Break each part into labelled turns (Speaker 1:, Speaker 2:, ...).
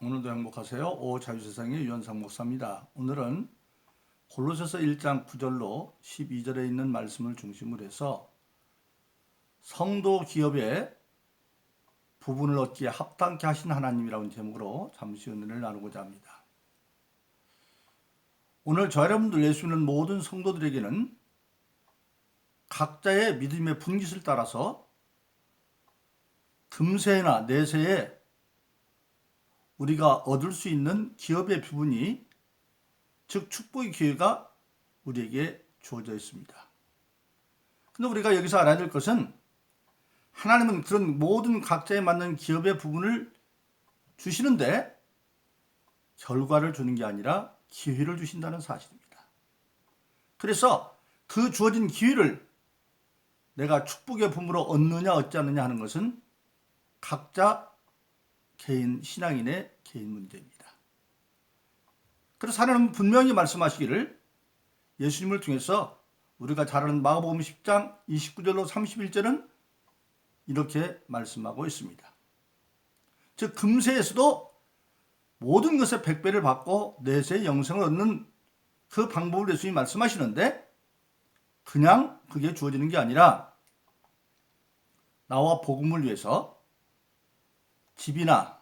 Speaker 1: 오늘도 행복하세요. 오자유세상의 유현상 목사입니다. 오늘은 골로새서 1장 9절로 12절에 있는 말씀을 중심으로 해서 성도 기업의 부분을 얻기에 합당케 하신 하나님이라는 제목으로 잠시 은혜를 나누고자 합니다. 오늘 저 여러분들 예수 믿는 모든 성도들에게는 각자의 믿음의 분깃을 따라서 금세나 내세에 우리가 얻을 수 있는 기업의 부분이, 즉 축복의 기회가 우리에게 주어져 있습니다. 근데 우리가 여기서 알아야 될 것은 하나님은 그런 모든 각자에 맞는 기업의 부분을 주시는데 결과를 주는 게 아니라 기회를 주신다는 사실입니다. 그래서 그 주어진 기회를 내가 축복의 부분으로 얻느냐 얻지 않느냐 하는 것은 각자 개인 신앙인의 개인 문제입니다. 그래서 하나님은 분명히 말씀하시기를 예수님을 통해서 우리가 잘 아는 마가복음 10장 29절로 31절은 이렇게 말씀하고 있습니다. 즉 금세에서도 모든 것에 100배를 받고 내세의 영생을 얻는 그 방법을 예수님이 말씀하시는데, 그냥 그게 주어지는 게 아니라 나와 복음을 위해서 집이나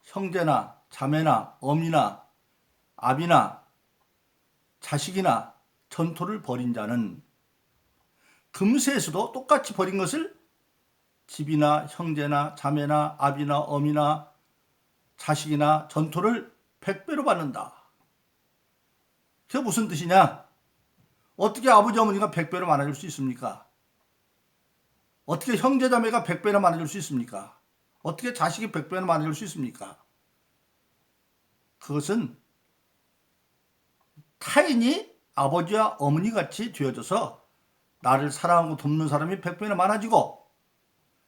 Speaker 1: 형제나 자매나 어미나 아비나 자식이나 전토를 벌인 자는, 금세에서도 똑같이 벌인 것을 집이나 형제나 자매나 아비나 어미나 자식이나 전토를 100배로 받는다. 그게 무슨 뜻이냐? 어떻게 아버지 어머니가 100배로 많아질 수 있습니까? 어떻게 형제 자매가 100배나 많아질 수 있습니까? 어떻게 자식이 100배나 많아질 수 있습니까? 그것은 타인이 아버지와 어머니 같이 되어져서 나를 사랑하고 돕는 사람이 100배나 많아지고,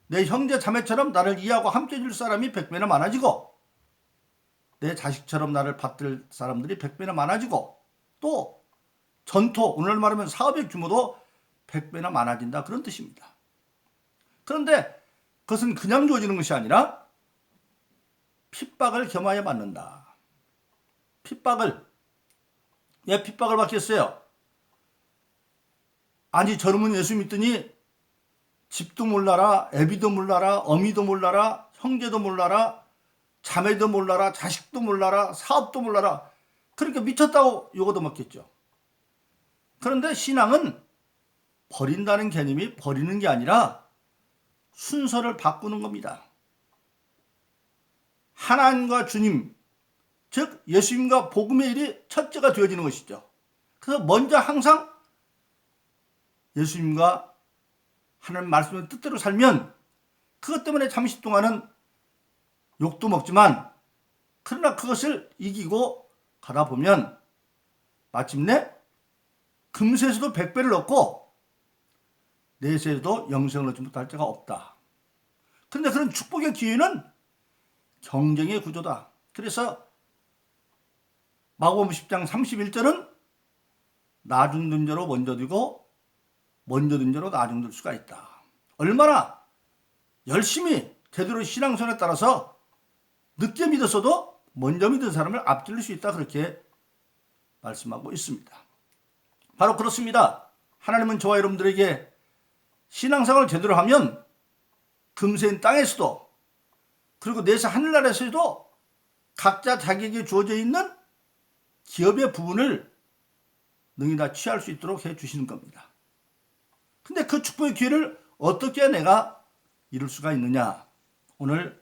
Speaker 1: 내 형제 자매처럼 나를 이해하고 함께 해줄 사람이 100배나 많아지고, 내 자식처럼 나를 받들 사람들이 100배나 많아지고, 또 전토, 오늘 말하면 사업의 규모도 100배나 많아진다, 그런 뜻입니다. 그런데 그것은 그냥 주어지는 것이 아니라 핍박을 겸하여 받는다. 핍박을, 왜 핍박을 받겠어요? 아니 저놈은 예수 믿더니 집도 몰라라, 애비도 몰라라, 어미도 몰라라, 형제도 몰라라, 자매도 몰라라, 자식도 몰라라, 사업도 몰라라, 그러니까 미쳤다고 욕도 먹겠죠. 그런데 신앙은 버린다는 개념이 버리는 게 아니라 순서를 바꾸는 겁니다. 하나님과 주님, 즉 예수님과 복음의 일이 첫째가 되어지는 것이죠. 그래서 먼저 항상 예수님과 하나님 말씀의 뜻대로 살면 그것 때문에 잠시 동안은 욕도 먹지만, 그러나 그것을 이기고 가다 보면 마침내 금세에서도 100배를 얻고 내세에도 영생을 얻지 못할 자가 없다. 그런데 그런 축복의 기회는 경쟁의 구조다. 그래서 마가복음 10장 31절은 나중 든 자로 먼저 들고 먼저 든 자로 나중 들 수가 있다. 얼마나 열심히 제대로 신앙생활에 따라서 늦게 믿었어도 먼저 믿은 사람을 앞질릴 수 있다, 그렇게 말씀하고 있습니다. 바로 그렇습니다. 하나님은 저와 여러분들에게 신앙생활을 제대로 하면 금세인 땅에서도, 그리고 내세 하늘나라에서도 각자 자기에게 주어져 있는 기업의 부분을 능히 다 취할 수 있도록 해주시는 겁니다. 근데 그 축복의 기회를 어떻게 내가 이룰 수가 있느냐? 오늘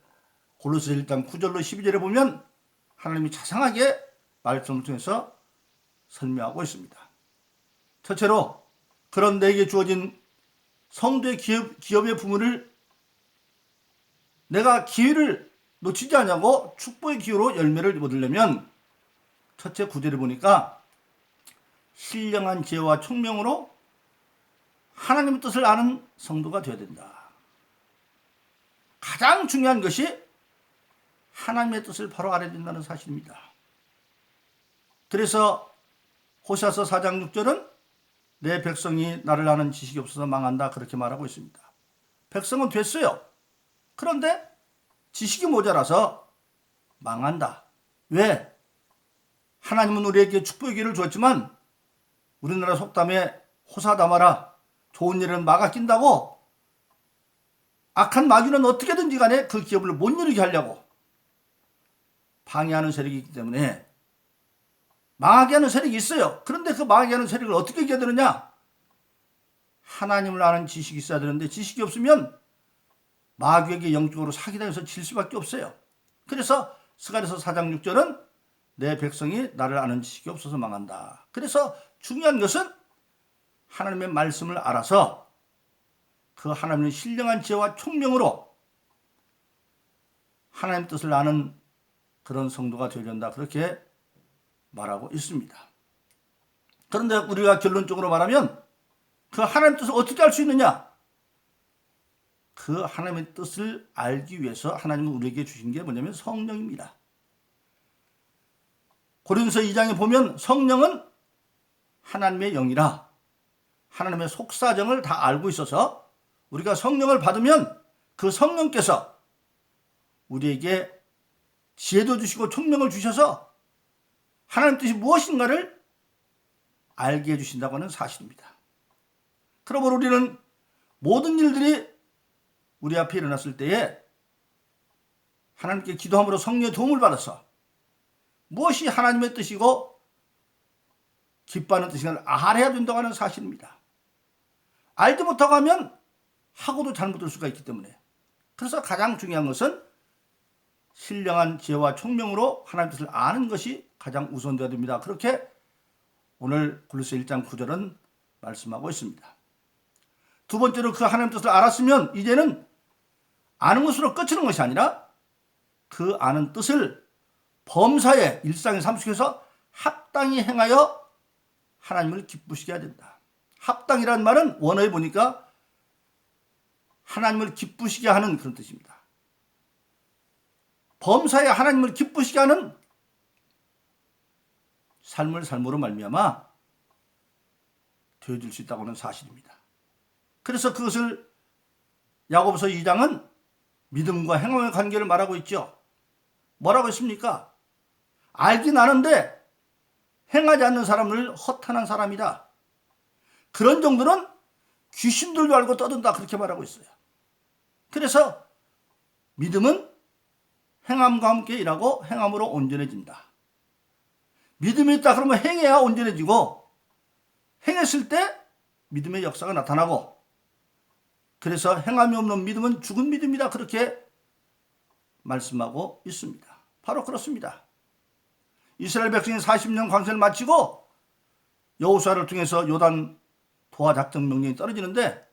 Speaker 1: 골로새서 1장 9절로 12절에 보면 하나님이 자상하게 말씀을 통해서 설명하고 있습니다. 첫째로, 그런 내게 주어진 성도의 기업의 부분을 내가 기회를 놓치지 않냐고 축복의 기회로 열매를 얻으려면, 첫째 9절에 보니까 신령한 지혜와 총명으로 하나님의 뜻을 아는 성도가 되어야 된다. 가장 중요한 것이 하나님의 뜻을 바로 알아야 된다는 사실입니다. 그래서 호세아서 4장 6절은 내 백성이 나를 아는 지식이 없어서 망한다, 그렇게 말하고 있습니다. 백성은 됐어요. 그런데 지식이 모자라서 망한다. 왜? 하나님은 우리에게 축복의 기회를 주었지만 우리나라 속담에 호사다마라, 좋은 일은 막아 낀다고 악한 마귀는 어떻게든지 간에 그 기업을 못 이루게 하려고 방해하는 세력이 있기 때문에 망하게 하는 세력이 있어요. 그런데 그 망하게 하는 세력을 어떻게 이겨야 되느냐? 하나님을 아는 지식이 있어야 되는데 지식이 없으면 마귀에게 영적으로 사기당해서 질 수밖에 없어요. 그래서 스가랴서 4장 6절은 내 백성이 나를 아는 지식이 없어서 망한다. 그래서 중요한 것은 하나님의 말씀을 알아서 그 하나님의 신령한 지혜와 총명으로 하나님의 뜻을 아는 그런 성도가 되려야 한다. 그렇게 말하고 있습니다. 그런데 우리가 결론적으로 말하면 그 하나님의 뜻을 어떻게 알 수 있느냐? 그 하나님의 뜻을 알기 위해서 하나님은 우리에게 주신 게 뭐냐면 성령입니다. 고린도서 2장에 보면 성령은 하나님의 영이라 하나님의 속사정을 다 알고 있어서 우리가 성령을 받으면 그 성령께서 우리에게 지혜도 주시고 총명을 주셔서 하나님 뜻이 무엇인가를 알게 해주신다고 하는 사실입니다. 그러므로 우리는 모든 일들이 우리 앞에 일어났을 때에 하나님께 기도함으로 성령의 도움을 받아서 무엇이 하나님의 뜻이고 기뻐하는 뜻인가를 알아야 된다고 하는 사실입니다. 알지 못하고 하면 하고도 잘못될 수가 있기 때문에 그래서 가장 중요한 것은 신령한 지혜와 총명으로 하나님의 뜻을 아는 것이 가장 우선되어야 됩니다. 그렇게 오늘 골로새 1장 9절은 말씀하고 있습니다. 두 번째로 그 하나님의 뜻을 알았으면 이제는 아는 것으로 끝이는 것이 아니라 그 아는 뜻을 범사에 일상의 삶 속에서 합당히 행하여 하나님을 기쁘시게 해야 된다. 합당이라는 말은 원어에 보니까 하나님을 기쁘시게 하는 그런 뜻입니다. 범사에 하나님을 기쁘시게 하는 삶을 삶으로 말미암아 되어질 수 있다고 하는 사실입니다. 그래서 그것을 야고보서 2장은 믿음과 행함의 관계를 말하고 있죠. 뭐라고 했습니까? 알긴 아는데 행하지 않는 사람을 허탄한 사람이다. 그런 정도는 귀신들도 알고 떠든다. 그렇게 말하고 있어요. 그래서 믿음은 행함과 함께 일하고 행함으로 온전해진다. 믿음이 있다 그러면 행해야 온전해지고 행했을 때 믿음의 역사가 나타나고 그래서 행함이 없는 믿음은 죽은 믿음이다. 그렇게 말씀하고 있습니다. 바로 그렇습니다. 이스라엘 백성이 40년 광생을 마치고 여호수아를 통해서 요단 도하 작전 명령이 떨어지는데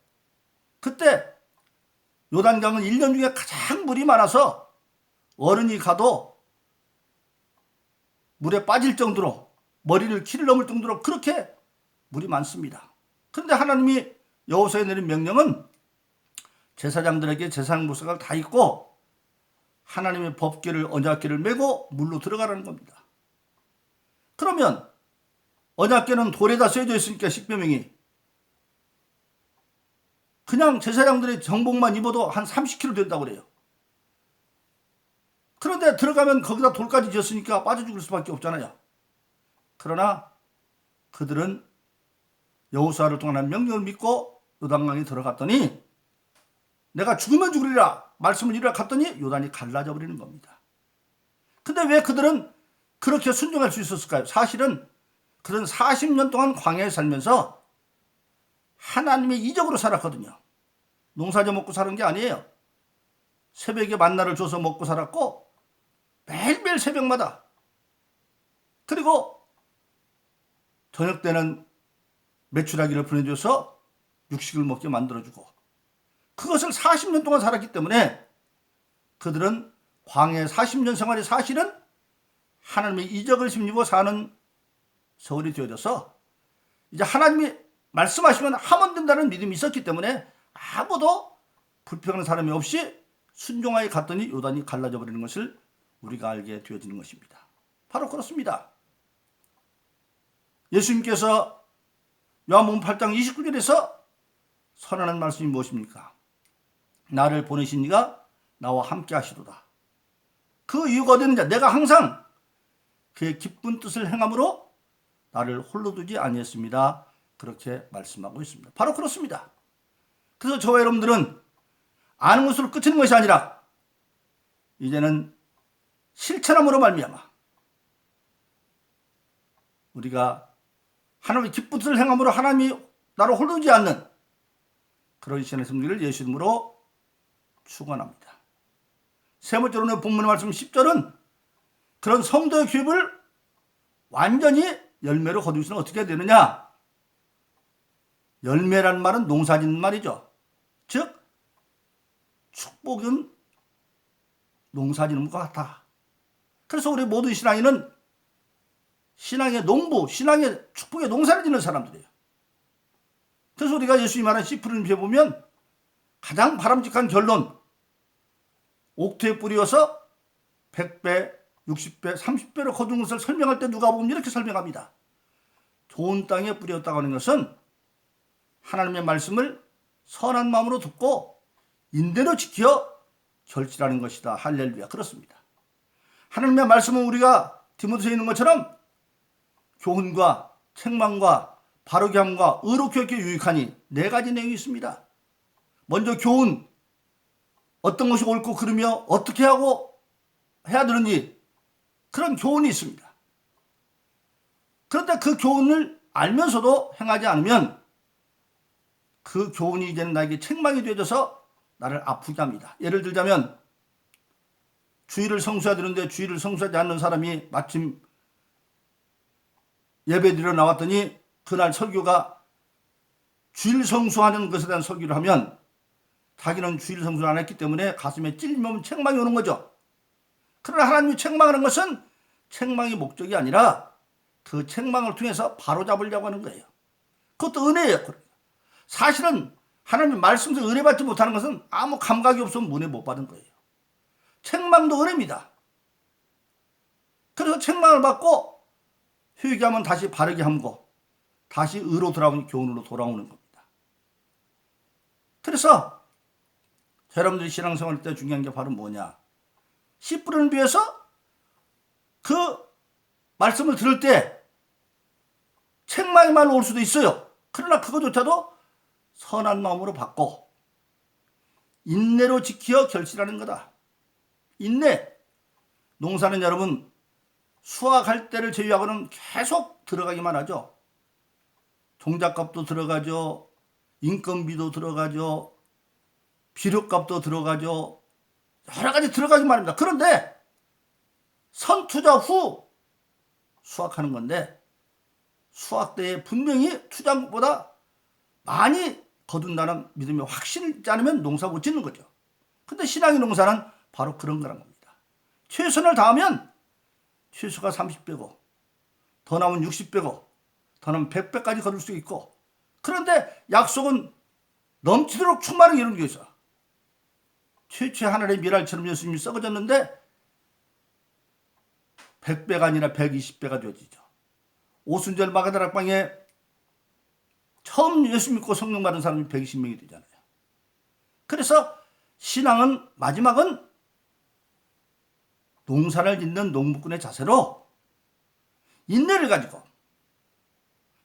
Speaker 1: 그때 요단강은 1년 중에 가장 물이 많아서 어른이 가도 물에 빠질 정도로 머리를 키를 넘을 정도로 그렇게 물이 많습니다. 그런데 하나님이 여호수아에 내린 명령은 제사장들에게 제사장 무사가 다 있고 하나님의 법궤를 언약궤를 메고 물로 들어가라는 겁니다. 그러면 언약궤는 돌에다 쓰여져 있으니까 십계명이 그냥 제사장들의 정복만 입어도 한 30kg 된다고 그래요. 그런데 들어가면 거기다 돌까지 지었으니까 빠져 죽을 수밖에 없잖아요. 그러나 그들은 여호수아를 통한 명령을 믿고 요단강에 들어갔더니 내가 죽으면 죽으리라 말씀을 이루라 갔더니 요단이 갈라져 버리는 겁니다. 근데 왜 그들은 그렇게 순종할 수 있었을까요? 사실은 그들은 40년 동안 광야에 살면서 하나님의 이적으로 살았거든요. 농사져 먹고 사는 게 아니에요. 새벽에 만나를 줘서 먹고 살았고 매일매일 새벽마다 그리고 저녁 때는 메추라기를 보내줘서 육식을 먹게 만들어주고 그것을 40년 동안 살았기 때문에 그들은 광야의 40년 생활이 사실은 하나님의 이적을 힘입어 사는 세월이 되어져서 이제 하나님이 말씀하시면 하면 된다는 믿음이 있었기 때문에 아무도 불평하는 사람이 없이 순종하여 갔더니 요단이 갈라져 버리는 것을 우리가 알게 되어지는 것입니다. 바로 그렇습니다. 예수님께서 요한복음 8장 29절에서 선언한 말씀이 무엇입니까? 나를 보내신 이가 나와 함께 하시도다. 그 이유가 어디 있느냐? 내가 항상 그의 기쁜 뜻을 행함으로 나를 홀로 두지 아니했습니다. 그렇게 말씀하고 있습니다. 바로 그렇습니다. 그래서 저와 여러분들은 아는 것으로 끝이는 것이 아니라 이제는 실천함으로 말미암아 우리가 하나님의 기쁜 뜻을 행함으로 하나님이 나를 홀로 두지 않는 그런 신의 승리를 예수 이름으로 축원합니다. 세 번째로 오늘 본문의 말씀 10절은 그런 성도의 교육을 완전히 열매로 거두기 위해서는 어떻게 해야 되느냐? 열매란 말은 농사짓는 말이죠. 즉 축복은 농사짓는 것 같아. 그래서 우리 모든 신앙인은 신앙의 농부, 신앙의 축복의 농사를 짓는 사람들이에요. 그래서 우리가 예수님이 말한 씨 뿌리는 배 보면 가장 바람직한 결론, 옥토에 뿌리어서 100배, 60배, 30배로 거둔 것을 설명할 때 누가 보면 이렇게 설명합니다. 좋은 땅에 뿌렸다고 하는 것은 하나님의 말씀을 선한 마음으로 듣고 인대로 지켜 결실하는 것이다. 할렐루야. 그렇습니다. 하나님의 말씀은 우리가 디모데서에 있는 것처럼 교훈과 책망과 바르게 함과 의롭게 하기 유익하니 네 가지 내용이 있습니다. 먼저 교훈, 어떤 것이 옳고 그르며 어떻게 하고 해야 되는지 그런 교훈이 있습니다. 그런데 그 교훈을 알면서도 행하지 않으면 그 교훈이 이제는 나에게 책망이 되어져서 나를 아프게 합니다. 예를 들자면 주일을 성수해야 되는데 주일을 성수하지 않는 사람이 마침 예배드리러 나왔더니 그날 설교가 주일 성수하는 것에 대한 설교를 하면 자기는 주일 성수를 안 했기 때문에 가슴에 찔리면 책망이 오는 거죠. 그러나 하나님이 책망하는 것은 책망이 목적이 아니라 그 책망을 통해서 바로잡으려고 하는 거예요. 그것도 은혜예요. 사실은 하나님의 말씀에서 은혜 받지 못하는 것은 아무 감각이 없으면 은혜 못 받은 거예요. 책망도 은혜입니다. 그래서 책망을 받고 회개하면 다시 바르게 함고 다시 의로 돌아오는 교훈으로 돌아오는 겁니다. 그래서 여러분들이 신앙생활 때 중요한 게 바로 뭐냐? 씨 뿌리는 비에서 그 말씀을 들을 때 책망의 말로 올 수도 있어요. 그러나 그것조차도 선한 마음으로 받고 인내로 지켜 결실하는 거다. 인내. 농사는 여러분 수확할 때를 제외하고는 계속 들어가기만 하죠. 종잣값도 들어가죠. 인건비도 들어가죠. 비료값도 들어가죠. 여러 가지 들어가기만 합니다. 그런데 선투자 후 수확하는 건데 수확 때에 분명히 투자한 것보다 많이 거둔다는 믿음이 확신을 있지 않으면 농사 못 짓는 거죠. 근데 신앙의 농사는 바로 그런 거란 겁니다. 최선을 다하면 최소가 30배고 더 나오면 60배고 더 나오면 100배까지 거둘 수 있고 그런데 약속은 넘치도록 충만하게 이루는 게 있어. 최초의 하늘의 미랄처럼 예수님이 썩어졌는데 100배가 아니라 120배가 되어지죠. 오순절 마가다락방에 처음 예수 믿고 성령 받은 사람이 120명이 되잖아요. 그래서 신앙은 마지막은 농사를 짓는 농부꾼의 자세로 인내를 가지고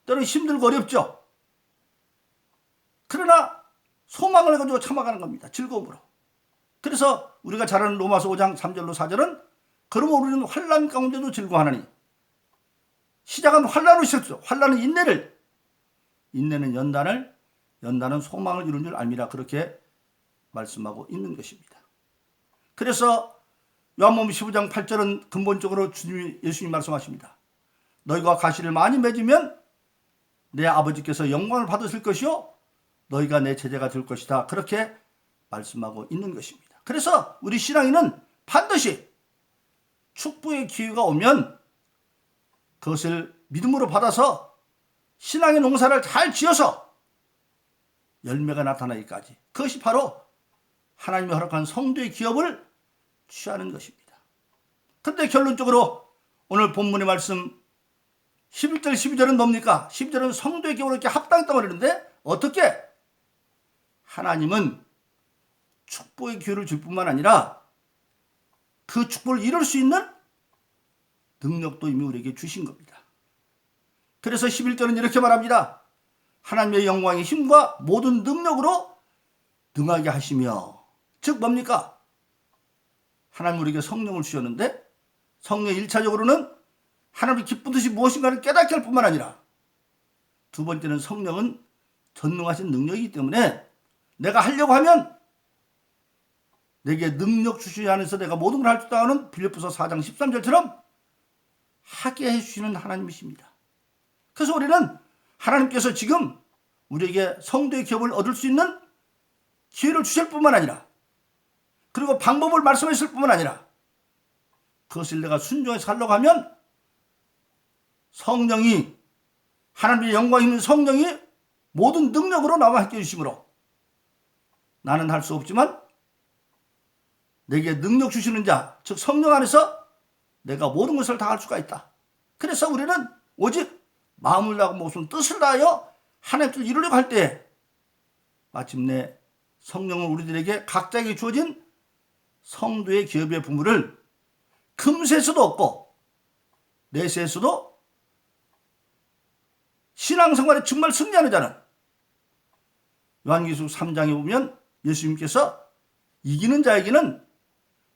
Speaker 1: 때로는 힘들고 어렵죠. 그러나 소망을 가지고 참아가는 겁니다. 즐거움으로. 그래서 우리가 잘 아는 로마서 5장 3절로 4절은 그러므로 우리는 환난 가운데도 즐거워하나니 시작은 환난으로 시작했죠. 환난은 인내를, 인내는 연단을, 연단은 소망을 이루는 줄 알미라 그렇게 말씀하고 있는 것입니다. 그래서 요한복음 15장 8절은 근본적으로 예수님이 말씀하십니다. 너희가 가시를 많이 맺으면 내 아버지께서 영광을 받으실 것이요 너희가 내 제자가 될 것이다. 그렇게 말씀하고 있는 것입니다. 그래서 우리 신앙인은 반드시 축복의 기회가 오면 그것을 믿음으로 받아서 신앙의 농사를 잘 지어서 열매가 나타나기까지 그것이 바로 하나님이 허락한 성도의 기업을 취하는 것입니다. 그런데 결론적으로 오늘 본문의 말씀 11절 12절은 뭡니까? 12절은 성도의 기업으로 이렇게 합당했다고 그러는데 어떻게? 하나님은 축복의 기회를 줄 뿐만 아니라 그 축복을 이룰 수 있는 능력도 이미 우리에게 주신 겁니다. 그래서 11절은 이렇게 말합니다. 하나님의 영광의 힘과 모든 능력으로 능하게 하시며, 즉 뭡니까? 하나님 우리에게 성령을 주셨는데 성령 1차적으로는 하나님의 기쁜 뜻이 무엇인가를 깨닫게 할 뿐만 아니라, 두 번째는 성령은 전능하신 능력이기 때문에 내가 하려고 하면 내게 능력 주시지 않아서 내가 모든 걸 할 수 있다는 빌립보서 4장 13절처럼 하게 해주시는 하나님이십니다. 그래서 우리는 하나님께서 지금 우리에게 성도의 기업을 얻을 수 있는 기회를 주실 뿐만 아니라, 그리고 방법을 말씀하실 뿐만 아니라, 그것을 내가 순종해서 하려고 하면 성령이, 하나님의 영광 있는 성령이 모든 능력으로 나와 함께 해주심으로 나는 할 수 없지만 내게 능력 주시는 자, 즉 성령 안에서 내가 모든 것을 다 할 수가 있다. 그래서 우리는 오직 마음을 다하고 무슨 뜻을 다하여 하나님의 뜻을 이루려고 할 때 마침내 성령은 우리들에게 각자에게 주어진 성도의 기업의 부물을 금세에서도 얻고 내세에서도 신앙생활에 정말 승리하는 자는, 요한계시록 3장에 보면 예수님께서 이기는 자에게는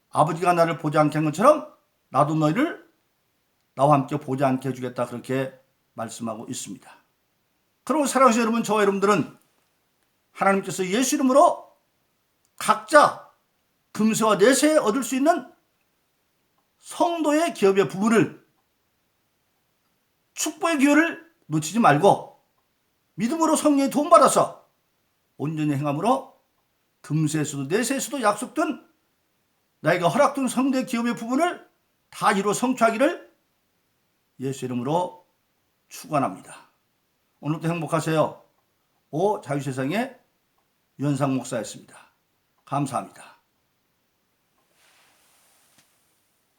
Speaker 1: 아버지가 나를 보지 않게 한 것처럼 나도 너희를 나와 함께 보지 않게 해주겠다, 그렇게 말씀하고 있습니다. 그리고 사랑하시는 여러분, 저와 여러분들은 하나님께서 예수 이름으로 각자 금세와 내세에 얻을 수 있는 성도의 기업의 부분을, 축복의 기회를 놓치지 말고 믿음으로 성령의 도움받아서 온전히 행함으로 금세에서도 내세에서도 약속된 나에게 허락된 성도의 기업의 부분을 다 이루어 성취하기를 예수 이름으로 축원합니다. 오늘도 행복하세요. 오 자유세상의 유현상 목사였습니다. 감사합니다.